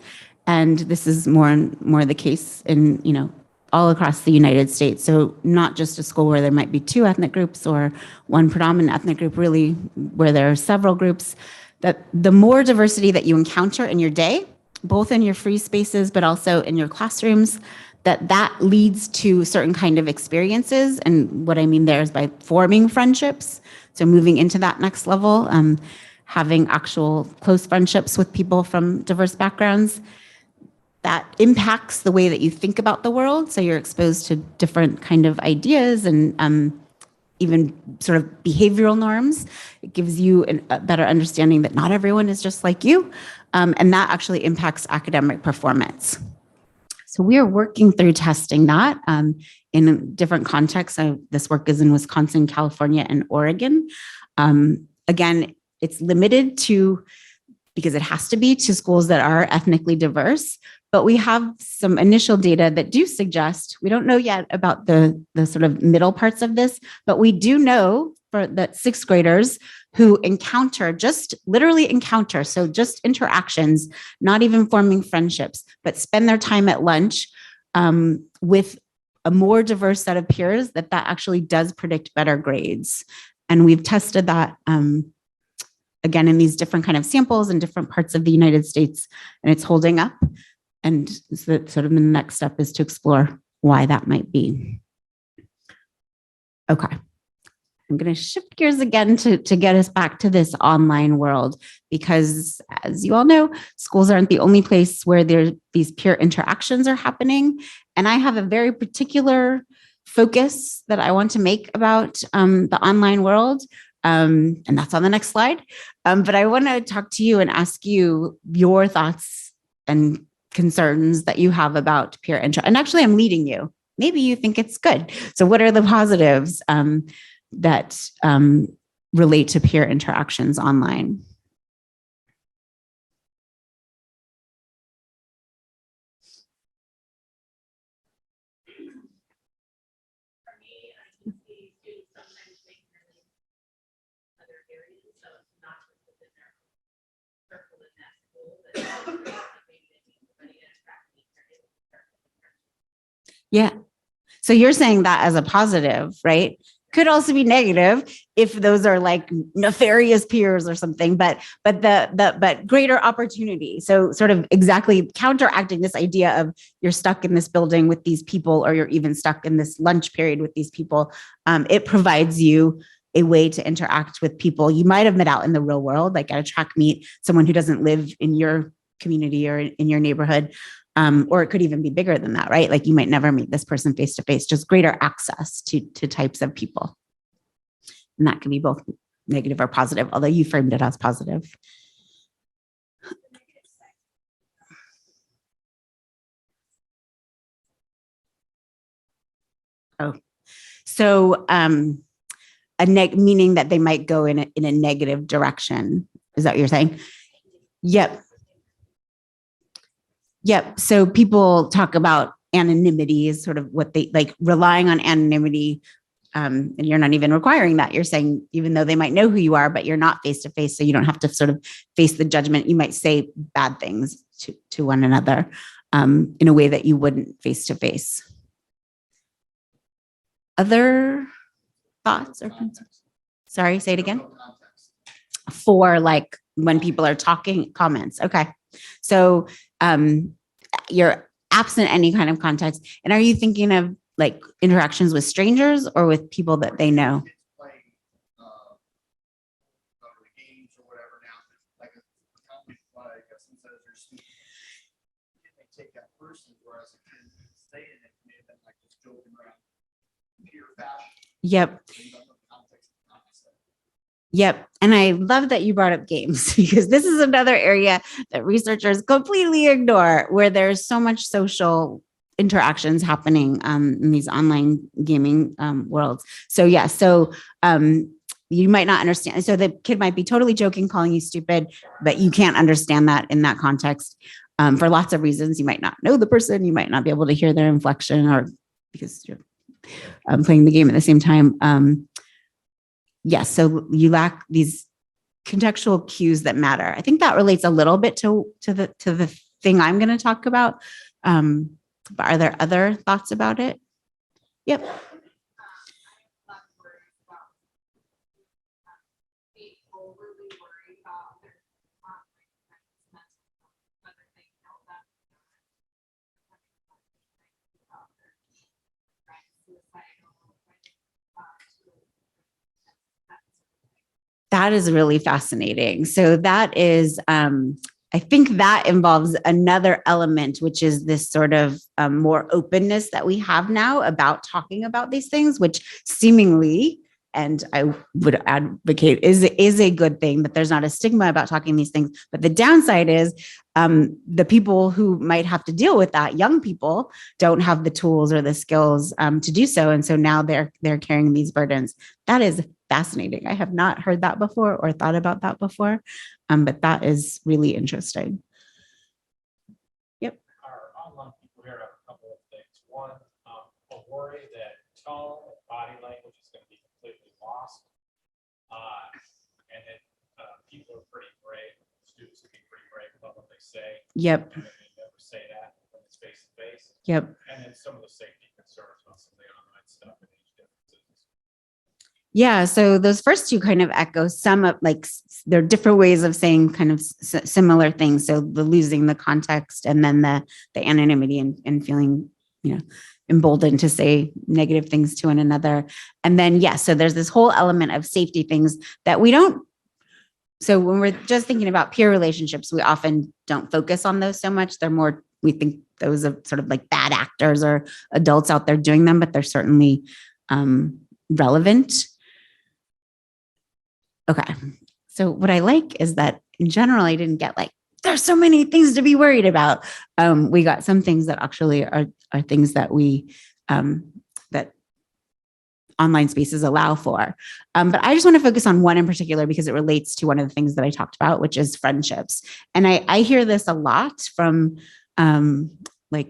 Speaker 2: And this is more and more the case in, all across the United States. So not just a school where there might be two ethnic groups or one predominant ethnic group, really where there are several groups, that the more diversity that you encounter in your day, both in your free spaces, but also in your classrooms, that leads to certain kind of experiences. And what I mean there is by forming friendships. So moving into that next level, having actual close friendships with people from diverse backgrounds, that impacts the way that you think about the world. So you're exposed to different kind of ideas and even sort of behavioral norms. It gives you a better understanding that not everyone is just like you. And that actually impacts academic performance. So we are working through testing that in different contexts. This work is in Wisconsin, California, and Oregon. Again, it's limited to, because it has to be, to schools that are ethnically diverse. But we have some initial data that do suggest, we don't know yet about the sort of middle parts of this, but we do know for that sixth graders who encounter, just literally encounter, so just interactions, not even forming friendships, but spend their time at lunch with a more diverse set of peers, that actually does predict better grades. And we've tested that again in these different kind of samples in different parts of the United States, and it's holding up. And so sort of the next step is to explore why that might be. Okay. I'm going to shift gears again to get us back to this online world, because as you all know, schools aren't the only place where these peer interactions are happening. And I have a very particular focus that I want to make about the online world. And that's on the next slide. But I want to talk to you and ask you your thoughts and concerns that you have about peer interaction. And actually, I'm leading you. Maybe you think it's good. So what are the positives that relate to peer interactions online? Yeah. So you're saying that as a positive, right? Could also be negative if those are like nefarious peers or something, but greater opportunity. So sort of exactly counteracting this idea of you're stuck in this building with these people, or you're even stuck in this lunch period with these people. It provides you a way to interact with people you might have met out in the real world, like at a track meet, someone who doesn't live in your community or in your neighborhood. Or it could even be bigger than that, right? Like you might never meet this person face to face, just greater access to types of people. And that can be both negative or positive, although you framed it as positive. Oh, so meaning that they might go in a negative direction. Is that what you're saying? Yep. Yep. So people talk about anonymity is sort of what they like, relying on anonymity. And you're not even requiring that. You're saying, even though they might know who you are, but you're not face to face. So you don't have to sort of face the judgment. You might say bad things to one another in a way that you wouldn't face to face. Other thoughts or concerns? Sorry, say it again. For like when people are talking, comments. Okay. So you're absent any kind of context. And are you thinking of like interactions with strangers or with people that they know? Yep. Yep. And I love that you brought up games, because this is another area that researchers completely ignore, where there's so much social interactions happening in these online gaming worlds. So yeah, so you might not understand. So the kid might be totally joking, calling you stupid, but you can't understand that in that context for lots of reasons. You might not know the person, you might not be able to hear their inflection, or because you're playing the game at the same time. Yes, so you lack these contextual cues that matter. I think that relates a little bit to the thing I'm going to talk about. But are there other thoughts about it? Yep. That is really fascinating. So that is, I think that involves another element, which is this sort of more openness that we have now about talking about these things, which seemingly, and I would advocate is a good thing, that there's not a stigma about talking these things. But the downside is the people who might have to deal with that, young people, don't have the tools or the skills to do so. And so now they're carrying these burdens. That is fascinating. I have not heard that before or thought about that before, but that is really interesting. Yep.
Speaker 1: Our online people here have a couple of things. One, a worry that tone, body language is going to be completely lost. And then people are pretty brave. Students can be pretty brave about what they say.
Speaker 2: Yep.
Speaker 1: And they never say that when it's face to face.
Speaker 2: Yep.
Speaker 1: And then some of the safety concerns about some of the online stuff and age differences.
Speaker 2: Yeah, so those first two kind of echo some of, like, there are different ways of saying kind of similar things. So the losing the context, and then the anonymity and feeling, emboldened to say negative things to one another. And then, yes, so there's this whole element of safety things that we don't. So when we're just thinking about peer relationships, we often don't focus on those so much. They're more, we think those are sort of like bad actors or adults out there doing them, but they're certainly relevant. Okay. So what I like is that in general, I didn't get like, there's so many things to be worried about. We got some things that actually are things that we, that online spaces allow for. But I just want to focus on one in particular because it relates to one of the things that I talked about, which is friendships. And I hear this a lot from my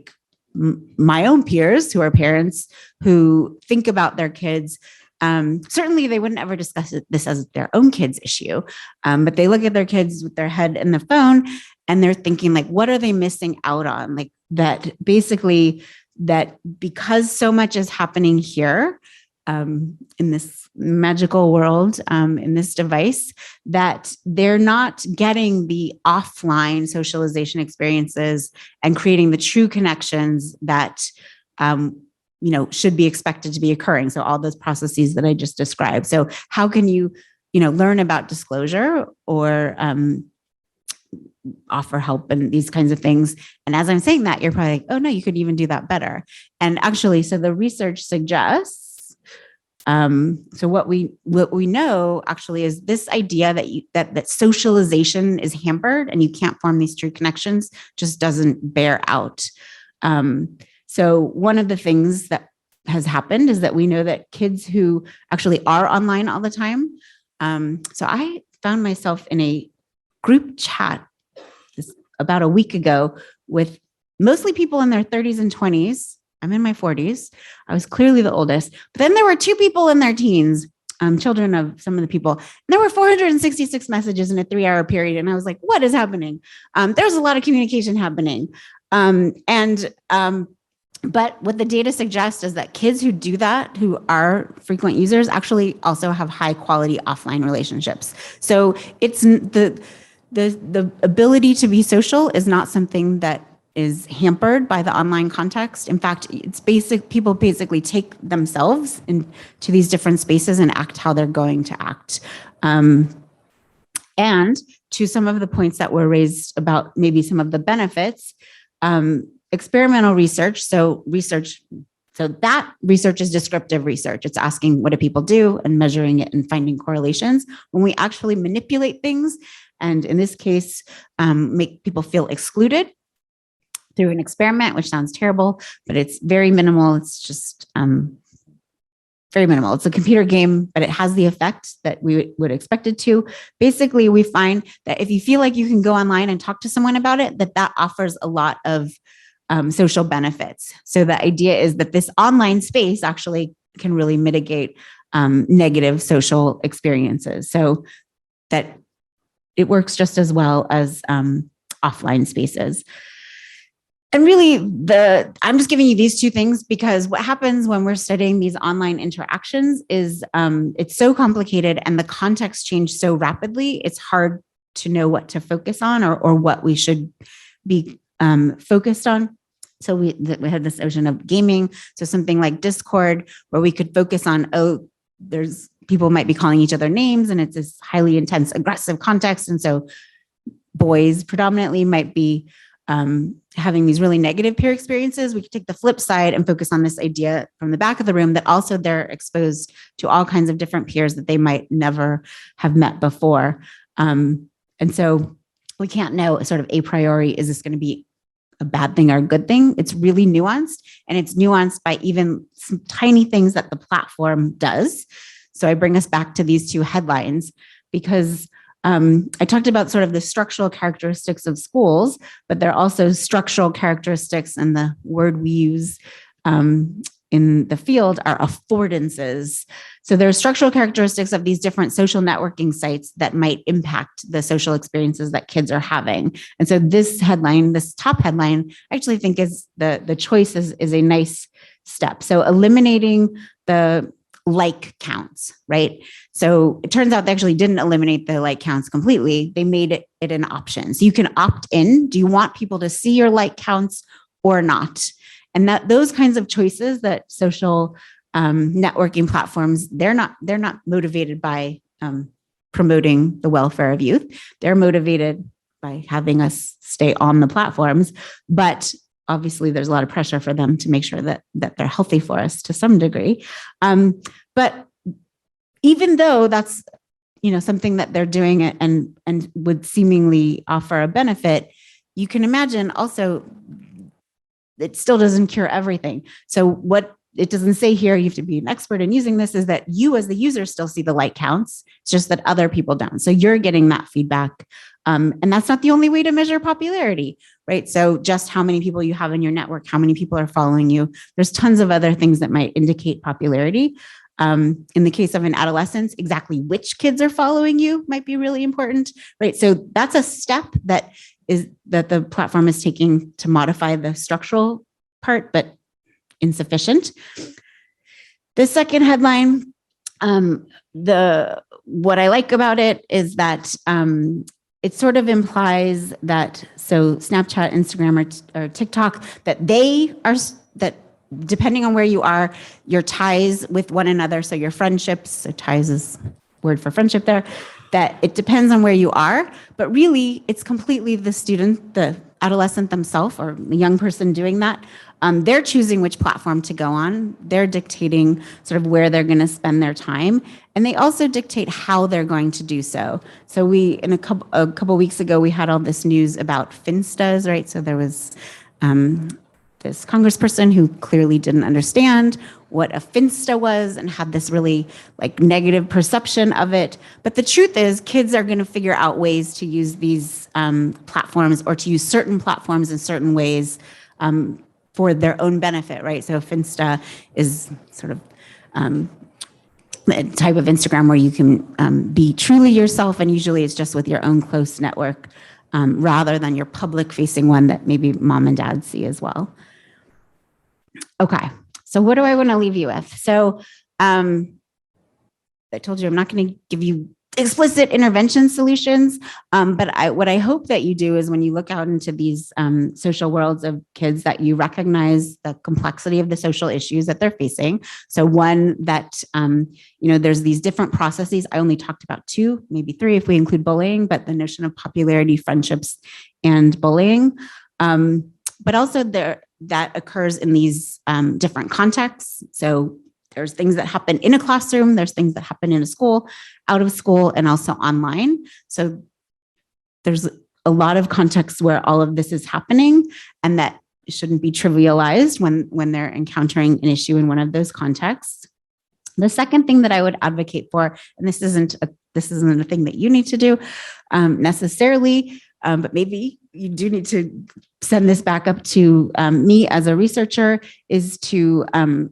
Speaker 2: own peers who are parents who think about their kids. Certainly they wouldn't ever discuss this as their own kids' issue, but they look at their kids with their head in the phone and they're thinking like, what are they missing out on? Like that basically, that because so much is happening here in this magical world, in this device, that they're not getting the offline socialization experiences and creating the true connections that should be expected to be occurring. So all those processes that I just described. So how can you, learn about disclosure or offer help and these kinds of things? And as I'm saying that, you're probably like, oh no, you could even do that better. And actually, so the research suggests, so what we know actually is this idea that socialization is hampered and you can't form these true connections just doesn't bear out. So one of the things that has happened is that we know that kids who actually are online all the time. So I found myself in a group chat about a week ago with mostly people in their 30s and 20s. I'm in my 40s. I was clearly the oldest. But then there were two people in their teens, children of some of the people. And there were 466 messages in a 3-hour period. And I was like, what is happening? There's a lot of communication happening. But what the data suggests is that kids who do that, who are frequent users, actually also have high quality offline relationships. So it's the ability to be social is not something that is hampered by the online context. In fact, it's people basically take themselves into these different spaces and act how they're going to act. And to some of the points that were raised about maybe some of the benefits, experimental research. So that research is descriptive research. It's asking what do people do and measuring it and finding correlations. When we actually manipulate things, and in this case, make people feel excluded through an experiment, which sounds terrible, but it's very minimal. It's just very minimal. It's a computer game, but it has the effect that we would expect it to. Basically, we find that if you feel like you can go online and talk to someone about it, that offers a lot of social benefits. So the idea is that this online space actually can really mitigate negative social experiences, so that it works just as well as offline spaces. And really, I'm just giving you these two things because what happens when we're studying these online interactions is it's so complicated and the context change so rapidly, it's hard to know what to focus on or what we should be focused on. So we had this notion of gaming. So something like Discord, where we could focus on, there's people might be calling each other names and it's this highly intense, aggressive context. And so boys predominantly might be having these really negative peer experiences. We could take the flip side and focus on this idea from the back of the room that also they're exposed to all kinds of different peers that they might never have met before. And so we can't know sort of a priori, is this going to be a bad thing or a good thing? It's really nuanced, and it's nuanced by even some tiny things that the platform does. So I bring us back to these two headlines because I talked about sort of the structural characteristics of schools, but there are also structural characteristics, and the word we use in the field are affordances. So there are structural characteristics of these different social networking sites that might impact the social experiences that kids are having. And so this headline, this top headline, I actually think is the choice is a nice step. So eliminating the like counts, right? So it turns out they actually didn't eliminate the like counts completely. They made it an option. So you can opt in. Do you want people to see your like counts or not? And that those kinds of choices that social networking platforms, they're not motivated by promoting the welfare of youth. They're motivated by having us stay on the platforms, but obviously there's a lot of pressure for them to make sure that they're healthy for us to some degree. But even though that's, something that they're doing and would seemingly offer a benefit, you can imagine also it still doesn't cure everything. So what it doesn't say here, you have to be an expert in using this, is that you as the user still see the like counts. It's just that other people don't. So you're getting that feedback. And that's not the only way to measure popularity, right? So just how many people you have in your network, how many people are following you. There's tons of other things that might indicate popularity. In the case of an adolescence, exactly which kids are following you might be really important, right? So that's a step that the platform is taking to modify the structural part, but insufficient. The second headline, what I like about it is that it sort of implies that, so Snapchat, Instagram, or TikTok, that depending on where you are, your ties with one another, so your friendships, so ties is word for friendship there, that it depends on where you are, but really it's completely the student, the adolescent themselves, or the young person doing that. They're choosing which platform to go on. They're dictating sort of where they're going to spend their time. And they also dictate how they're going to do so. So a couple weeks ago, we had all this news about Finstas, right? So there was this congressperson who clearly didn't understand what a Finsta was and had this really negative perception of it. But the truth is, kids are going to figure out ways to use these platforms, or to use certain platforms in certain ways for their own benefit, right? So Finsta is sort of a type of Instagram where you can be truly yourself, and usually it's just with your own close network, rather than your public-facing one that maybe mom and dad see as well. Okay, so what do I want to leave you with? So I told you I'm not going to give you explicit intervention solutions, but what I hope that you do is when you look out into these social worlds of kids, that you recognize the complexity of the social issues that they're facing. So one, that there's these different processes. I only talked about 2, maybe 3 if we include bullying, but the notion of popularity, friendships, and bullying. But also that occurs in these different contexts. So there's things that happen in a classroom, there's things that happen in a school, out of school, and also online. So there's a lot of contexts where all of this is happening, and that shouldn't be trivialized when they're encountering an issue in one of those contexts. The second thing that I would advocate for, and this isn't a thing that you need to do necessarily, but maybe you do need to send this back up to me as a researcher, is to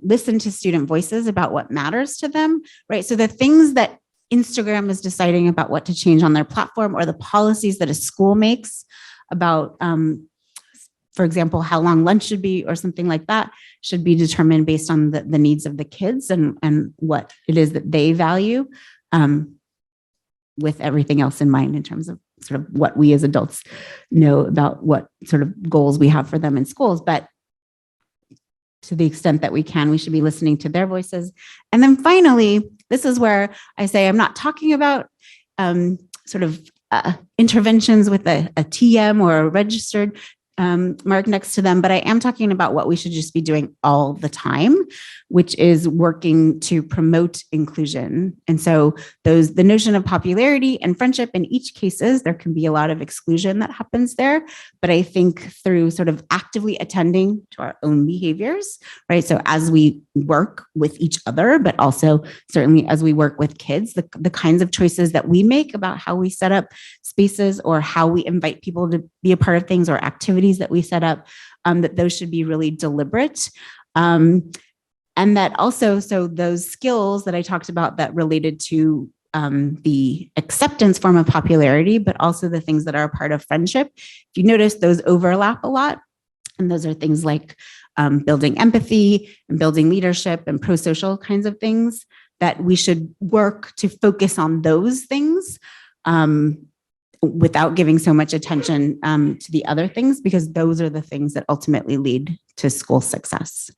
Speaker 2: listen to student voices about what matters to them, right? So the things that Instagram is deciding about what to change on their platform, or the policies that a school makes about, for example, how long lunch should be or something like that, should be determined based on the needs of the kids and what it is that they value, with everything else in mind in terms of sort of what we as adults know about what sort of goals we have for them in schools. But to the extent that we can, we should be listening to their voices. And then finally, this is where I say I'm not talking about sort of interventions with a TM or a registered mark next to them, but I am talking about what we should just be doing all the time, which is working to promote inclusion. And so the notion of popularity and friendship, in each cases, there can be a lot of exclusion that happens there. But I think through sort of actively attending to our own behaviors, right? So as we work with each other, but also certainly as we work with kids, the kinds of choices that we make about how we set up spaces or how we invite people to be a part of things or activities that we set up, that those should be really deliberate. And that also, so those skills that I talked about that related to the acceptance form of popularity, but also the things that are a part of friendship, if you notice, those overlap a lot. And those are things like building empathy and building leadership and pro-social kinds of things, that we should work to focus on those things without giving so much attention to the other things, because those are the things that ultimately lead to school success.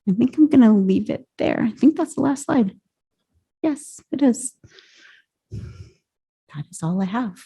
Speaker 2: I think I'm going to leave it there. I think that's the last slide. Yes, it is. That is all I have.